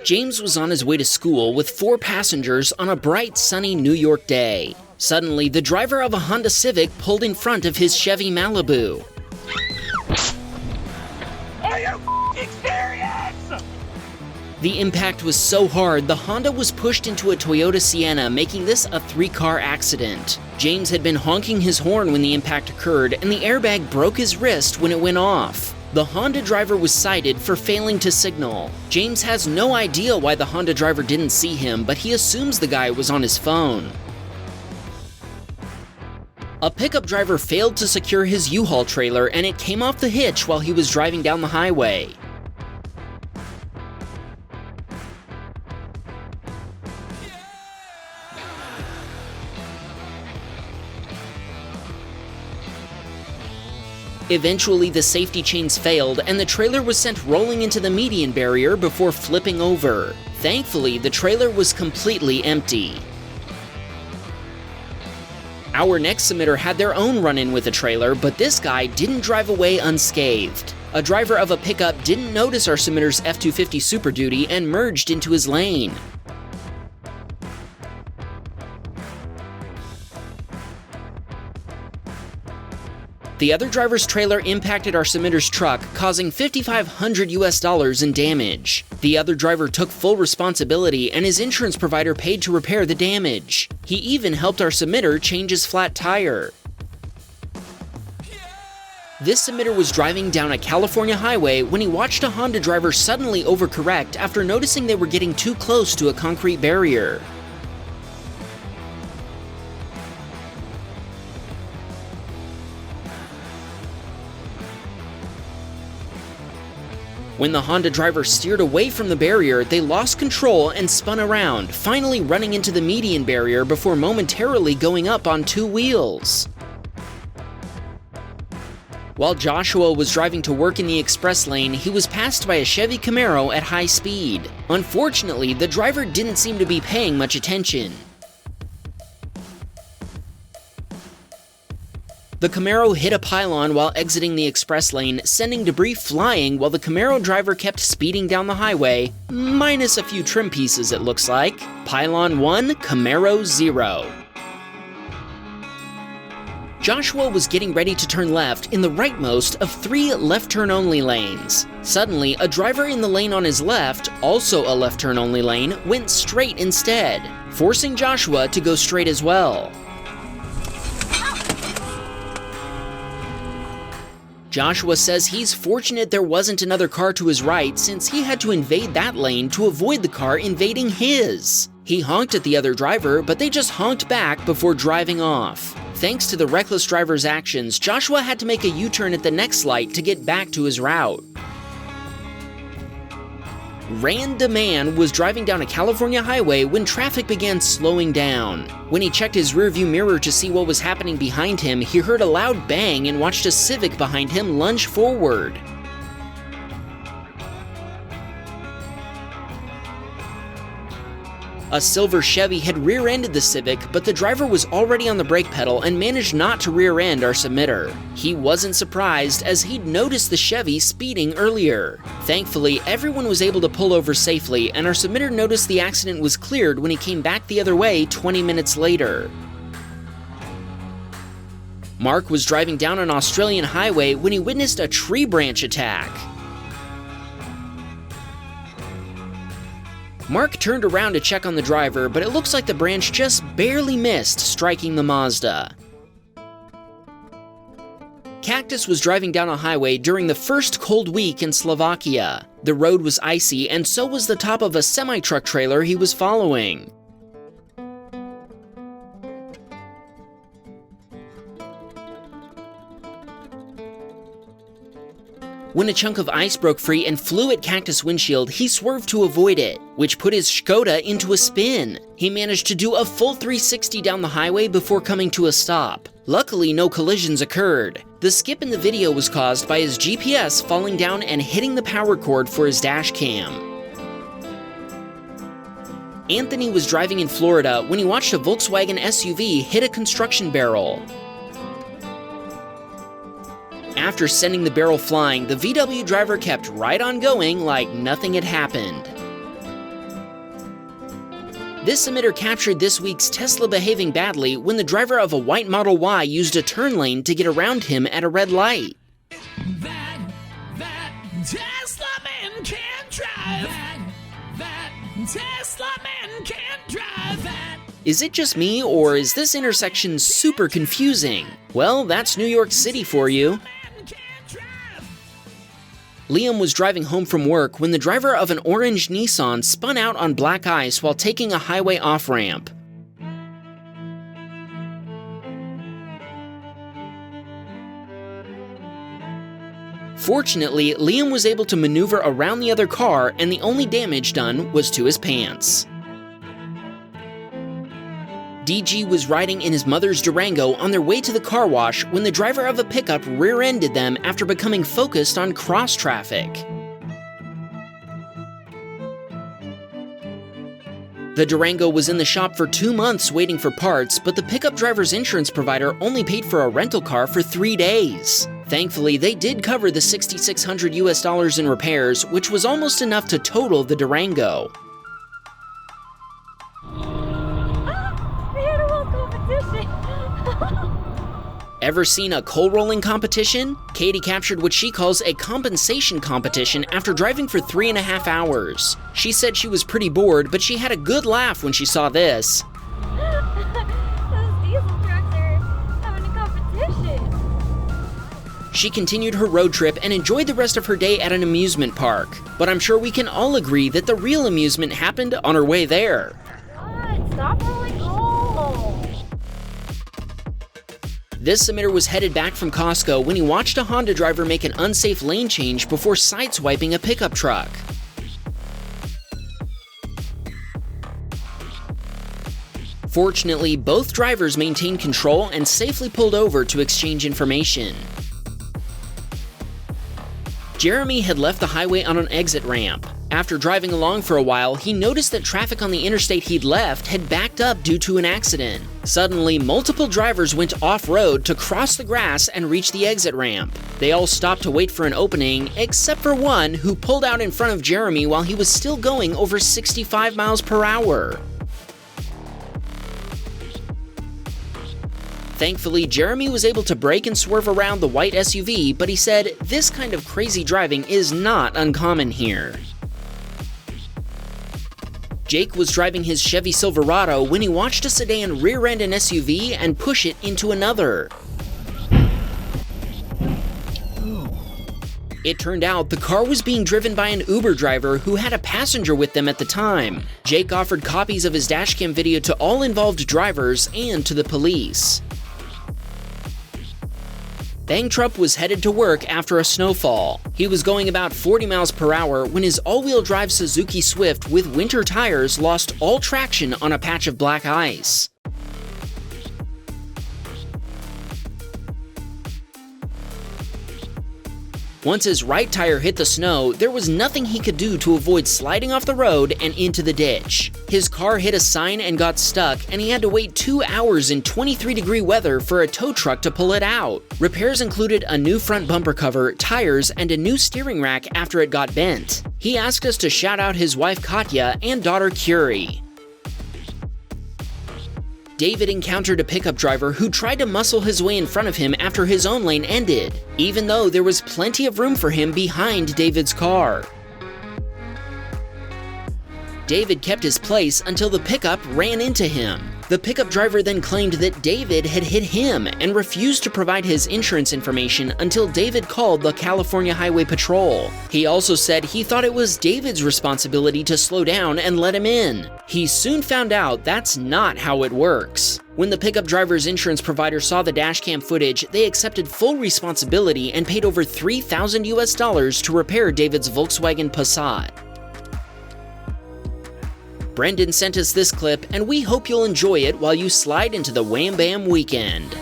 James was on his way to school with 4 passengers on a bright, sunny New York day. Suddenly, the driver of a Honda Civic pulled in front of his Chevy Malibu. Are you f***ing serious? The impact was so hard, the Honda was pushed into a Toyota Sienna, making this a 3-car accident. James had been honking his horn when the impact occurred, and the airbag broke his wrist when it went off. The Honda driver was cited for failing to signal. James has no idea why the Honda driver didn't see him, but he assumes the guy was on his phone. A pickup driver failed to secure his U-Haul trailer, and it came off the hitch while he was driving down the highway. Eventually, the safety chains failed, and the trailer was sent rolling into the median barrier before flipping over. Thankfully, the trailer was completely empty. Our next submitter had their own run-in with a trailer, but this guy didn't drive away unscathed. A driver of a pickup didn't notice our submitter's F-250 Super Duty and merged into his lane. The other driver's trailer impacted our submitter's truck, causing $5,500 in damage. The other driver took full responsibility, and his insurance provider paid to repair the damage. He even helped our submitter change his flat tire. This submitter was driving down a California highway when he watched a Honda driver suddenly overcorrect after noticing they were getting too close to a concrete barrier. When the Honda driver steered away from the barrier, they lost control and spun around, finally running into the median barrier before momentarily going up on 2 wheels. While Joshua was driving to work in the express lane, he was passed by a Chevy Camaro at high speed. Unfortunately, the driver didn't seem to be paying much attention. The Camaro hit a pylon while exiting the express lane, sending debris flying while the Camaro driver kept speeding down the highway, minus a few trim pieces it looks like. Pylon 1, Camaro 0. Joshua was getting ready to turn left in the rightmost of 3 left-turn-only lanes. Suddenly, a driver in the lane on his left, also a left-turn-only lane, went straight instead, forcing Joshua to go straight as well. Joshua says he's fortunate there wasn't another car to his right since he had to invade that lane to avoid the car invading his. He honked at the other driver, but they just honked back before driving off. Thanks to the reckless driver's actions, Joshua had to make a U-turn at the next light to get back to his route. Man was driving down a California highway when traffic began slowing down. When he checked his rearview mirror to see what was happening behind him, he heard a loud bang and watched a Civic behind him lunge forward. A silver Chevy had rear-ended the Civic, but the driver was already on the brake pedal and managed not to rear-end our submitter. He wasn't surprised, as he'd noticed the Chevy speeding earlier. Thankfully, everyone was able to pull over safely, and our submitter noticed the accident was cleared when he came back the other way 20 minutes later. Mark was driving down an Australian highway when he witnessed a tree branch attack. Mark turned around to check on the driver, but it looks like the branch just barely missed striking the Mazda. Cactus was driving down a highway during the first cold week in Slovakia. The road was icy, and so was the top of a semi-truck trailer he was following. When a chunk of ice broke free and flew at Cactus' windshield, he swerved to avoid it, which put his Skoda into a spin. He managed to do a full 360 down the highway before coming to a stop. Luckily, no collisions occurred. The skip in the video was caused by his GPS falling down and hitting the power cord for his dash cam. Anthony was driving in Florida when he watched a Volkswagen SUV hit a construction barrel. After sending the barrel flying, the VW driver kept right on going like nothing had happened. This emitter captured this week's Tesla behaving badly when the driver of a white Model Y used a turn lane to get around him at a red light. That Tesla man can't drive. That Tesla man can't drive. Is it just me, or is this intersection super confusing? Well, that's New York City for you. Liam was driving home from work when the driver of an orange Nissan spun out on black ice while taking a highway off-ramp. Fortunately, Liam was able to maneuver around the other car, and the only damage done was to his pants. DG was riding in his mother's Durango on their way to the car wash when the driver of a pickup rear-ended them after becoming focused on cross traffic. The Durango was in the shop for 2 months waiting for parts, but the pickup driver's insurance provider only paid for a rental car for 3 days. Thankfully, they did cover the $6,600 in repairs, which was almost enough to total the Durango. Ever seen a coal rolling competition? Katie captured what she calls a compensation competition after driving for 3.5 hours. She said she was pretty bored, but she had a good laugh when she saw this. Those diesel trucks are having a competition. She continued her road trip and enjoyed the rest of her day at an amusement park. But I'm sure we can all agree that the real amusement happened on her way there. God, stop rolling coal. This emitter was headed back from Costco when he watched a Honda driver make an unsafe lane change before sideswiping a pickup truck. Fortunately, both drivers maintained control and safely pulled over to exchange information. Jeremy had left the highway on an exit ramp. After driving along for a while, he noticed that traffic on the interstate he'd left had backed up due to an accident. Suddenly, multiple drivers went off-road to cross the grass and reach the exit ramp. They all stopped to wait for an opening, except for one who pulled out in front of Jeremy while he was still going over 65 miles per hour. Thankfully, Jeremy was able to brake and swerve around the white SUV, but he said this kind of crazy driving is not uncommon here. Jake was driving his Chevy Silverado when he watched a sedan rear-end an SUV and push it into another. It turned out the car was being driven by an Uber driver who had a passenger with them at the time. Jake offered copies of his dashcam video to all involved drivers and to the police. Bangtrup was headed to work after a snowfall. He was going about 40 miles per hour when his all-wheel drive Suzuki Swift with winter tires lost all traction on a patch of black ice. Once his right tire hit the snow, there was nothing he could do to avoid sliding off the road and into the ditch. His car hit a sign and got stuck, and he had to wait 2 hours in 23-degree weather for a tow truck to pull it out. Repairs included a new front bumper cover, tires, and a new steering rack after it got bent. He asked us to shout out his wife Katya and daughter Curie. David encountered a pickup driver who tried to muscle his way in front of him after his own lane ended, even though there was plenty of room for him behind David's car. David kept his place until the pickup ran into him. The pickup driver then claimed that David had hit him and refused to provide his insurance information until David called the California Highway Patrol. He also said he thought it was David's responsibility to slow down and let him in. He soon found out that's not how it works. When the pickup driver's insurance provider saw the dashcam footage, they accepted full responsibility and paid over $3,000 to repair David's Volkswagen Passat. Brendan sent us this clip, and we hope you'll enjoy it while you slide into the Wham Bam weekend.